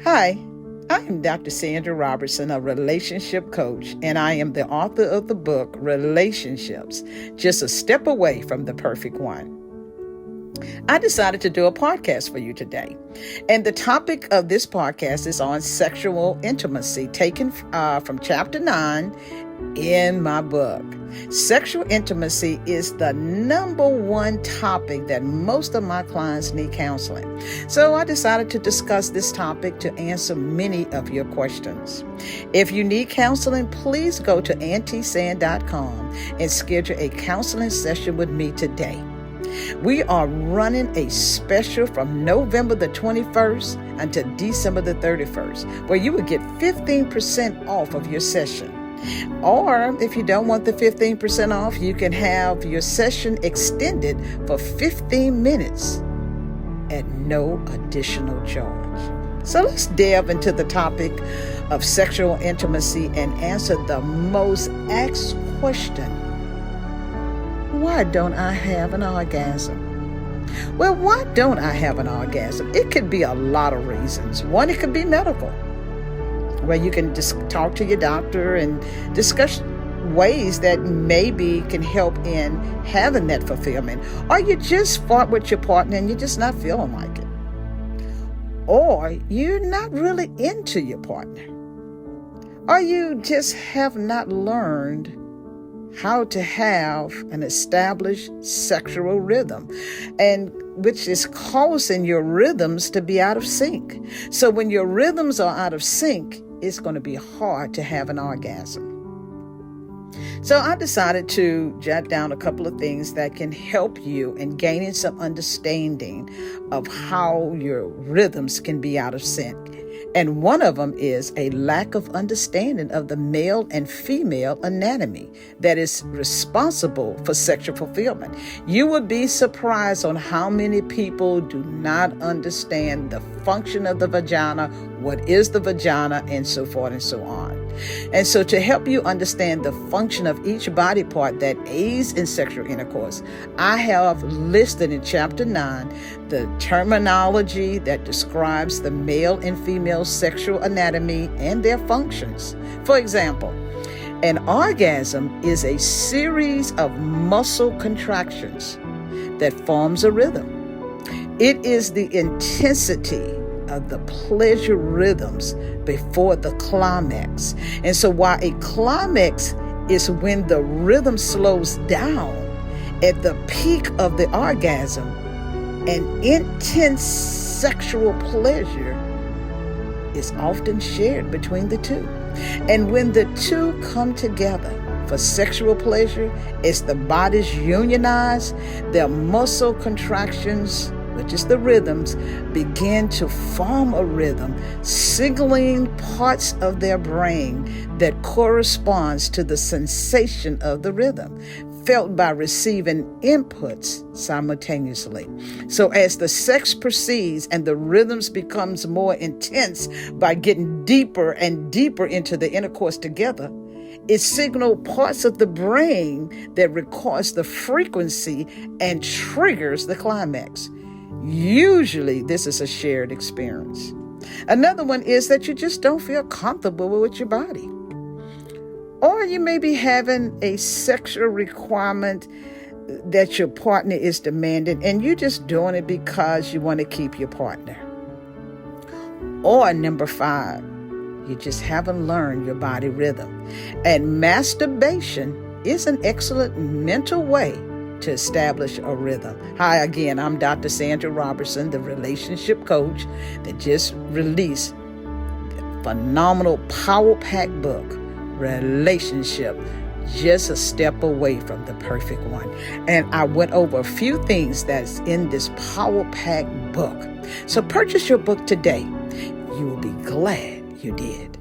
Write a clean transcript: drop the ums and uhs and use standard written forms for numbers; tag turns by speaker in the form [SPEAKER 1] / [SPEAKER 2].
[SPEAKER 1] Hi, I am Dr. Sandra Robertson, a relationship coach, and I am the author of the book, Relationships, Just a Step Away from the Perfect One. I decided to do a podcast for you today. And the topic of this podcast is on sexual intimacy, taken from chapter 9 in my book. Sexual intimacy is the number one topic that most of my clients need counseling. So I decided to discuss this topic to answer many of your questions. If you need counseling, please go to auntiesand.com and schedule a counseling session with me today. We are running a special from November the 21st until December the 31st, where you will get 15% off of your session. Or if you don't want the 15% off, you can have your session extended for 15 minutes at no additional charge. So let's delve into the topic of sexual intimacy and answer the most asked question. Why don't I have an orgasm? Well, why don't I have an orgasm? It could be a lot of reasons. One, it could be medical, where you can just talk to your doctor and discuss ways that maybe can help in having that fulfillment. Or you just fought with your partner and you're just not feeling like it. Or you're not really into your partner. Or you just have not learned how to have an established sexual rhythm, and which is causing your rhythms to be out of sync. So when your rhythms are out of sync, it's going to be hard to have an orgasm. So I decided to jot down a couple of things that can help you in gaining some understanding of how your rhythms can be out of sync. And one of them is a lack of understanding of the male and female anatomy that is responsible for sexual fulfillment. You would be surprised on how many people do not understand the function of the vagina, what is the vagina, and so forth and so on. And so to help you understand the function of each body part that aids in sexual intercourse, I have listed in chapter 9 the terminology that describes the male and female sexual anatomy and their functions. For example, an orgasm is a series of muscle contractions that forms a rhythm. It is the intensity of the pleasure rhythms before the climax. And so while a climax is when the rhythm slows down at the peak of the orgasm, an intense sexual pleasure is often shared between the two. And when the two come together for sexual pleasure, as the bodies unionize, their muscle contractions, which is the rhythms, begin to form a rhythm, signaling parts of their brain that corresponds to the sensation of the rhythm, felt by receiving inputs simultaneously. So as the sex proceeds and the rhythms becomes more intense by getting deeper and deeper into the intercourse together, it signals parts of the brain that records the frequency and triggers the climax. Usually, this is a shared experience. Another one is that you just don't feel comfortable with your body. Or you may be having a sexual requirement that your partner is demanding, and you're just doing it because you want to keep your partner. Or number 5, you just haven't learned your body rhythm. And masturbation is an excellent mental way to establish a rhythm. Hi again, I'm Dr. Sandra Robertson, the relationship coach that just released a phenomenal power-packed book, Relationship, Just a Step Away from the Perfect One. And I went over a few things that's in this power-packed book. So purchase your book today. You will be glad you did.